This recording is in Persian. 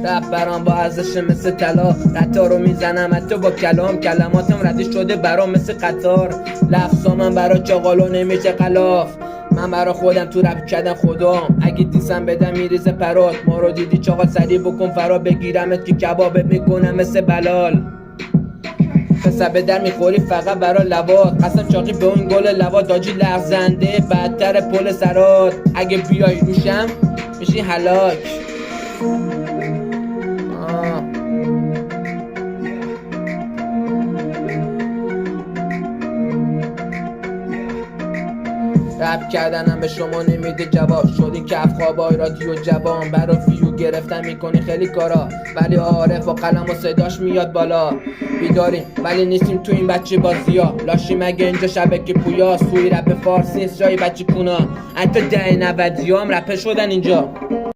رپ برام با ارزش مثل طلا، قطار رو میزنم حتی با کلام، کلماتم ردیف شده برام مثل قطار، لفظا من برا چاقالو نمیشه خلاف، من برا خودم تو رپ کردن خدام، اگه دیسم بدم میریزه پرات، ما رو دیدی چاقال سریع بکن فرا، بگیرمت که کبابت میکنم مثل بلال، پسر به در میخوری فقط برا لبات، قسم چاقی به اون گل لبات، داجی لغزنده بدتر پل سرات، اگه بیای روشم میشی هلاک. رپ کردنم به شما نمیده جواب، شدین کف خوابای رادیو جوان، برا ویو گرفتن میکنی خیلی کارا، ولی عارف و قلم و صداش میاد بالا، بیداریم ولی نیستیم تو این بچه بازیا، لاشی مگه اینجا شبکه پویا، سوی رپ فارسی نیست جای بچه کونا، حتی 90 هم رپه شدن اینجا.